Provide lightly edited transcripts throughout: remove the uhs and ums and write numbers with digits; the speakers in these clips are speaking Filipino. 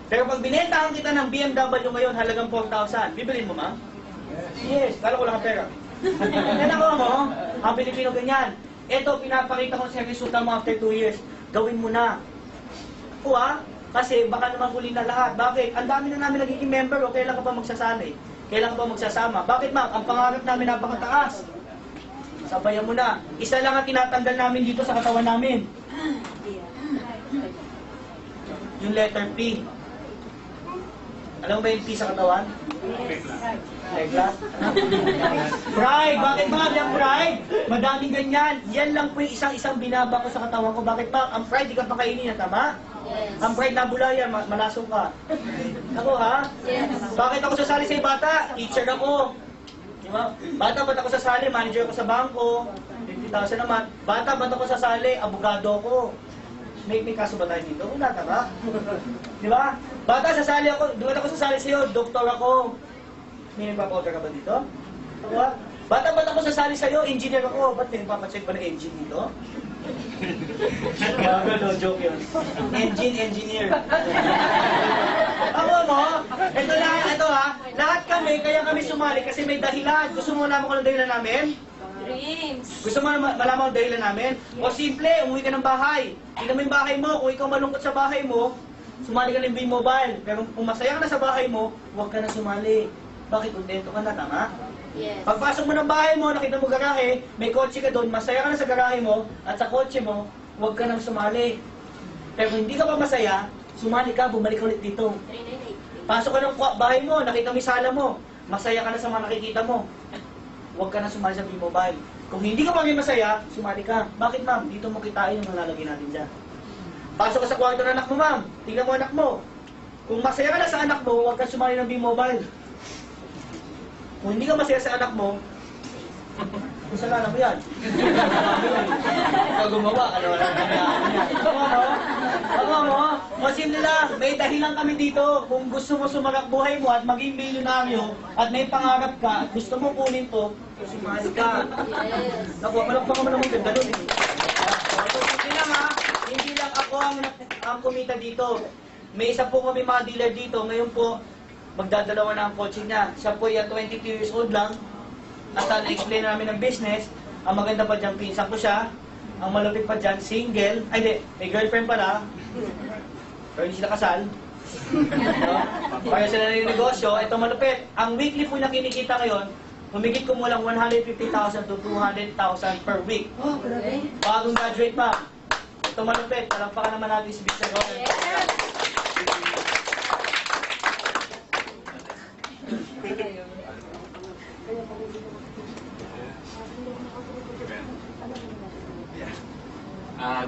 Pero pag binentahan kita ng BMW ngayon, halagang 4,000, bibilin mo, ma'am? Yes. Kala ko lang ang pera. Yan ako mo, ang Pilipino ganyan. Ito, pinapakita ko sa resulta mo after 2 years. Gawin mo na. Kuha, kasi baka naman huli na lahat. Bakit? Ang dami na namin nagiging member, o kailan ka pa magsasali? Kailan ka pa magsasama? Bakit, ma'am? Ang pangarap namin napakataas. Sabayan mo na. Isa lang ang tinatanggal namin dito sa katawan namin. Yung letter P. Alam mo ba yung P sa katawan? Regla? Pride! Bakit ba? Yung pride? Madaming ganyan. Yan lang po yung isang binaba ko sa katawan ko. Bakit ba? Ang pride, di ka pakainin na, tama? Yes. Ang pride na bulayan, malasong ka. Ako, ha? Yes. Bakit ako sasali sa bata? Teacher ako. Diba? Bata, ba't ako sasali? Manager ako sa bangko. 50,000 naman. Bata, ba't ako sasali? Abogado ako. May kaso ba tayo dito? Wala ka ba? Diba? Bata, sasali ako. Doon ako sasali sa'yo. Doktor ako. May nagpapa-order ka ba dito? Diba? Bata, ba't ako sasali sa'yo? Engineer ako. Ba't may nagpapacheck ba ng engine dito? No, joke yun. Engineer. Ako mo, ito ha. Lahat kami, kaya kami sumali kasi may dahilan. Gusto mo malaman ko ng dahilan namin? Dreams. Gusto mo malaman ang dahilan namin? O simple, umuwi ka ng bahay. Tingnan mo yung bahay mo. Kung ikaw malungkot sa bahay mo, sumali ka ng B-Mobile. Pero kung masaya ka na sa bahay mo, huwag ka na sumali. Bakit? Kontento ka na, tama? Yes. Pagpasok mo ng bahay mo, nakita mo garahe, may kotse ka doon, masaya ka na sa garahe mo, at sa kotse mo, huwag ka nang sumali. Pero kung hindi ka pa masaya, sumali ka, bumalik ulit dito. 398. Pasok ka ng bahay mo, nakita mo yung sala mo, masaya ka na sa mga nakikita mo. Huwag ka na sumali sa B-Mobile. Kung hindi ka pa rin masaya, sumali ka. Bakit, ma'am? Dito mo kitain yung nalalagay natin dyan. Pasok ka sa kwarto ng anak mo, ma'am. Tingnan mo anak mo. Kung masaya ka na sa anak mo, huwag ka sumali ng B-Mobile. Kung hindi ka masaya sa anak mo, kasalanan mo yan. Ikaw gumawa, ano wala na yan. Ako mo, simple lang, may dahilan kami dito. Kung gusto mo sumarak buhay mo at maging milyonaryo at may pangarap ka at gusto mo kunin to, sumali ka. Nakuha, malakpakan mo naman ganda nun eh. So, hindi lang ha, hindi lang ako ang kumita dito. May isa po kami mga dealer dito. Ngayon po, magdadalawa na ang coaching niya. Siya po yan 22 years old lang. At na-explain namin ng business. Ang maganda pa dyan, pinsan ko siya. Ang malapit pa dyan, single. Ay, di, may girlfriend pala. Pero hindi sila kasal. Kaya sila na yung negosyo. Ito malapit. Ang weekly po na kinikita ngayon, humigit ko mo lang 150,000 to 200,000 per week. Oh, grabe. Bagong graduate pa. Ito malapit. Talampakan naman natin si Mr. Rowan.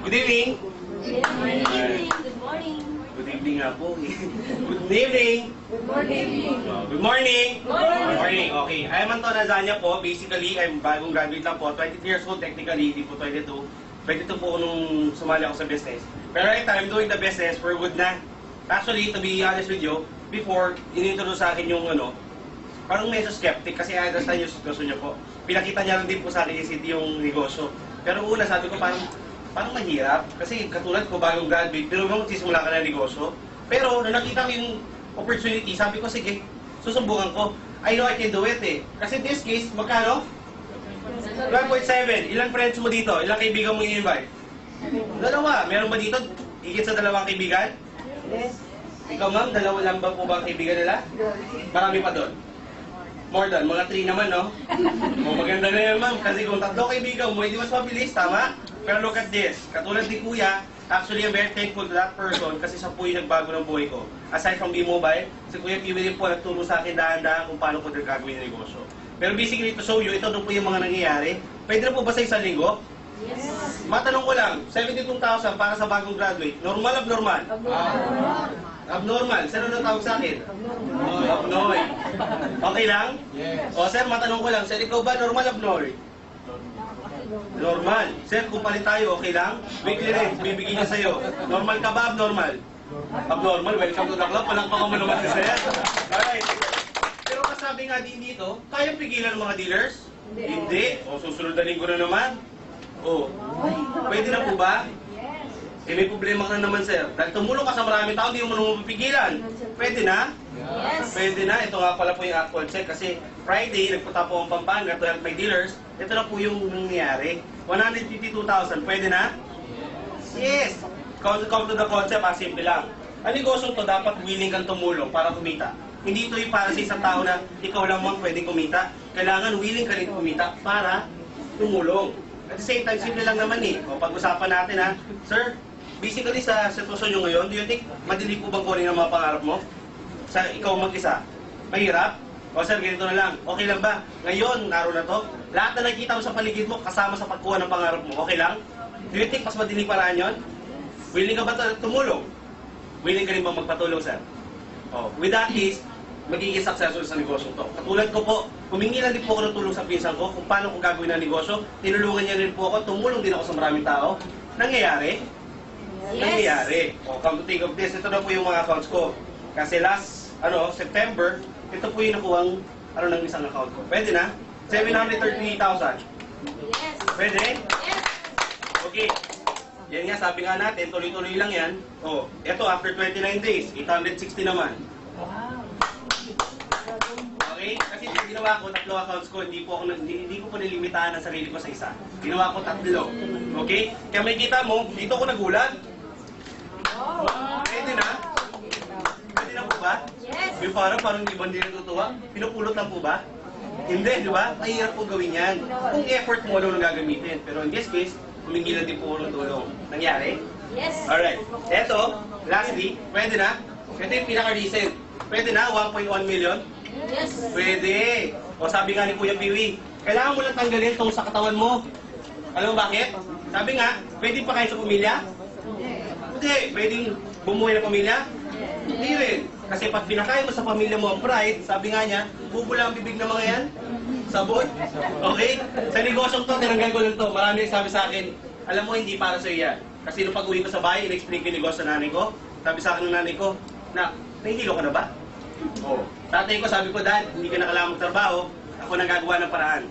Good evening. Good morning. Good morning. Good evening nga po. Good evening. Good morning. Good morning. Good morning. Okay. I'm Anton Azania po. Basically, I'm bagong graduate lang po. 22 years old technically. Hindi po 22. 22 po nung sumali ako sa business. Pero right now, I'm doing the business for good na. Actually, to be honest with you, before, inintroduce sa akin yung parang medyo skeptic kasi I understand yung sitwasyon niyo po. Pinakita niya rin din po sa akin yung negosyo. Pero una, sabi ko parang mahirap. Kasi katulad ko, bagong graduate, pero nung sisimula ka na negosyo. Pero nung nakita ko yung opportunity, sabi ko, sige, susubukan ko. I know I can do it eh. Kasi in this case, magkano? 1.7. Ilang friends mo dito? Ilang kaibigan mo i-invite? Dalawa. Meron ba dito? Higit sa dalawang kaibigan? Yes. Ikaw ma'am, dalawa lang ba po ba ang kaibigan nila? Marami pa doon. More than, mga 3 naman, no? O, maganda na yan, ma'am. Kasi kung 3 kaibigan mo, hindi mas mabilis, tama? Pero look at this. Katulad ni Kuya, actually, I'm very thankful to that person kasi siya po yung nagbago ng buhay ko. Aside from B-Mobile, si Kuya Kiwi din po nagturo sa akin dahan-dahan kung paano ko gagawin yung negosyo. Pero basically, to show you, ito doon po yung mga nangyayari. Pwede na po ba sa isang linggo? Yes. Matanong ko lang, 72,000 para sa bagong graduate. Normal, abnormal? Abnormal. Sino nang tawag sa akin? Abnoy. Okay lang? Yes. O sir, matanong ko lang, sir, ikaw ba normal, abnormal? Normal. Sir, kung palit tayo, okay lang? Weekly rin, bibigyan niya sa'yo. Normal ka ba, abnormal? Abnormal, welcome to the club. Walang pa mo naman, sir. Alright. Pero kasabi nga din dito, kayang pigilan ng mga dealers? Hindi. O susunod na linggo na naman? O, pwede na po ba? Eh, may problema ka na naman, sir. Dahil tumulong ka sa maraming tao, hindi mo naman mapigilan. Pwede na? Yes. Pwede na. Ito nga pala po yung actual check. Kasi Friday, nagpunta po ang Pampanga to help my dealers. Ito na po yung nangyayari. 152,000. Pwede na? Yes. Come to the concept, simple lang. Ang negosyo to, dapat willing kang tumulong para kumita. Hindi ito yung para sa isang tao na ikaw lang mang pwedeng kumita. Kailangan willing ka rin kumita para tumulong. At the same time, simple lang naman eh. O pag-usapan natin ha, sir, basically sa sitwasyon nyo ngayon, do you think madali po bang kunin ang mga pangarap mo? Sa ikaw mag-isa? Mahirap? O sir, ganito na lang. Okay lang ba? Ngayon, naroon na to, lahat na nakikita mo sa paligid mo, kasama sa pagkuha ng pangarap mo. Okay lang? Do you think mas madaling paraan yun? Willing ka ba tumulong? Willing ka rin ba magpatulong, sir? Oh, with that is, magiging successful sa negosyo to. Katulad ko po, humingi lang din po ako ng tulong sa pinsan ko kung paano ko gagawin ang negosyo. Tinulungan niya rin po ako, tumulong din ako sa maraming tao. Nangyayari? Nangyayari. O, come to think of this, ito na po yung mga accounts ko. Kasi last, September, ito po yung nakuhang, ng isang account ko. Pwede na? 733,000. Yes. Pwede? Yes. Okay. Yan nga, sabi nga natin, tuloy-tuloy lang yan. O, ito, after 29 days, 860 naman. Okay? Kasi yung ginawa ko, 3 accounts ko, hindi ko po nilimitahan ang sarili ko sa isa. Ginawa ko 3. Okay? Kaya may kita mo, dito ko nagulat. Pwede na? Pwede na po ba? Yes. Yung parang di ba hindi natutuwa? Pinupulot lang po ba? Hindi, di ba? Mahirap po gawin yan. Kung effort mo lang gagamitin. Pero in this case, humingi lang din po ng tulong. Nangyari? Yes. Alright. Eto, lastly, pwede na? Ito yung pinaka-recent. Pwede na? 1.1 million? Yes. Pwede. O sabi nga ni Kuya Piwi, kailangan mo lang tanggalin itong sa katawan mo. Alam mo bakit? Sabi nga, pwede pa kayo sa pamilya? Hindi. Pwedeng bumuhay ng pamilya? Hindi rin. Kasi pag pinakain mo sa pamilya mo ang pride, sabi nga niya, bubula ang bibig ng mga yan. Sabon. Okay? Sa negosyong to, tinanggal ko lang to. Marami nagsabi sa akin, alam mo, hindi para sa iya. Kasi nung pag-uwi ko sa bahay, in-explain ko yung negosyo sa nanay ko. Sabi sa akin ng nanay ko, nahihilo ka na ba? Oo. Tatay ko, sabi ko, Dad, hindi ka na kailangan magtrabaho. Ako nang gagawa ng paraan.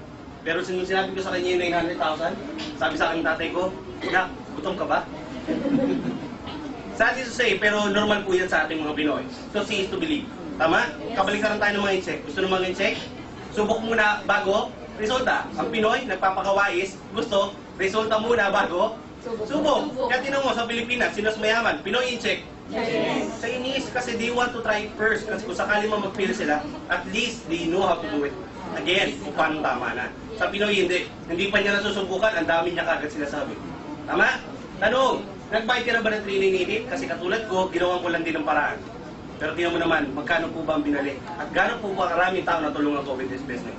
Pero sinabi ko sa kanya yung 900,000, sabi sa akin ng tatay ko, gutom ka ba? Sadly to say, pero normal po yan sa ating mga Pinoy. So, see is to believe. Tama? Kabaliktaran tayo ng mga in-check. Gusto ng mga in-check? Subok muna bago resulta. Ang Pinoy, nagpapakawais, gusto, resulta muna bago subok. Kaya tinan mo sa Pilipinas, sino mas mayaman? Pinoy in-check. Yes. Chinese, kasi they want to try it first. Kasi kung sakali mo mag-fail sila, at least they know how to do it. Again, kung paano tama na. Sa Pinoy, hindi. Hindi pa niya nasusubukan, ang dami niya kagad sila sabi. Tama? Tanong, nagbayad ka na ba ng training native? Kasi katulad ko, ginawan ko lang din ng paraan. Pero tingnan mo naman, magkano po ba ang binalik? At gano'n po ba karaming tao na tulungan ko with this business?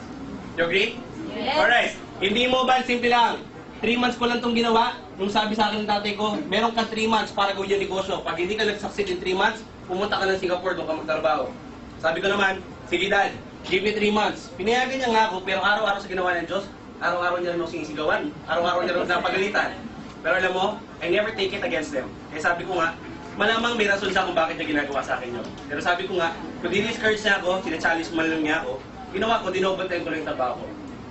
You agree? Yes. Alright. Hindi mobile, simple lang. 3 months ko lang itong ginawa. Nung sabi sa akin ng tatay ko, meron ka 3 months para gawin yung negosyo. Pag hindi ka nag-succeed in 3 months, pumunta ka ng Singapore, doon ka magtrabaho. Sabi ko naman, sige dad, give me 3 months. Pinayagan niya nga ako, pero araw-araw sa ginawa ng Diyos, araw-araw niya rin ako sinisigawan. Araw-araw niya rin ako napagalitan. Pero alam mo, I never take it against them. Kaya sabi ko nga, malamang may rason siya kung bakit niya ginagawa sa akin yun. Pero sabi ko nga, kung di-discourage niya ako, sinachallenge man lang niya ako, ginawa ko, dinobantayan ko lang yung trabaho ko.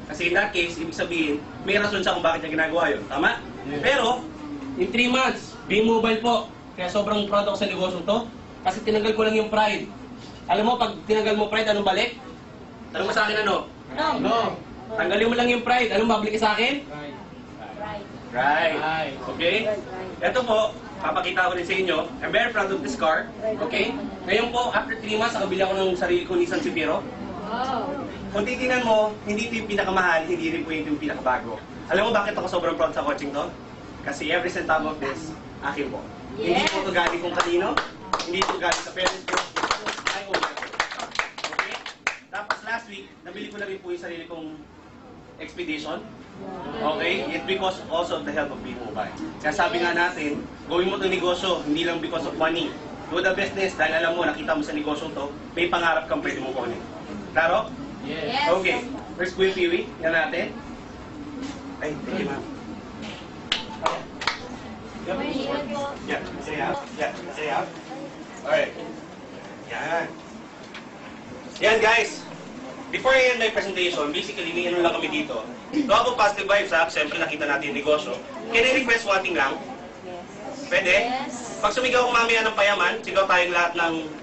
Kasi in that case, ibig sabihin, may rason siya kung bakit niya ginagawa yun. Tama? Pero, in 3 months, be mobile po. Kaya sobrang proud ako sa negosyo to. Kasi tinanggal ko lang yung pride. Alam mo, pag tinanggal mo pride, anong balik? Tanong mo sa akin ano? No. Tanggalin mo lang yung pride. Anong babalik sa akin? Right. Okay? Ito po, papakita ko rin sa inyo. I'm very proud of this car. Okay? Ngayon po, after 3 months, nakabili ako ng sarili ko Nissan Sefiro. Wow. Kung titingnan mo, hindi ito yung pinakamahal, hindi rin po yung pinakabago. Alam mo bakit ako sobrang proud sa coaching to? Kasi every centavo of this, akin po. Hindi po ito galing kung kanino, hindi ito galing sa parents ko. I own it. Okay? Tapos last week, nabili ko na rin po yung sarili kong Expedition. Okay? It's because also of the help of Be Mobile. Kaya sabi nga natin, gawin mo itong negosyo, hindi lang because of money. Do the business dahil alam mo, nakita mo sa negosyo to, may pangarap kang pwede mong kunin. Klaro? Yes. Okay. First Kuya Piwi, yan natin. Ay, thank you ma'am. Yep. Yeah, say out. Yeah, say out. Alright. Yan. Yan guys. Before I end my presentation, basically, may ano lang kami dito. To have a positive vibes ha, siyempre nakita natin yung negosyo. Can I request one thing lang? Pwede? Yes. Pag sumigaw ko mamaya ng payaman, sigaw tayong lahat ng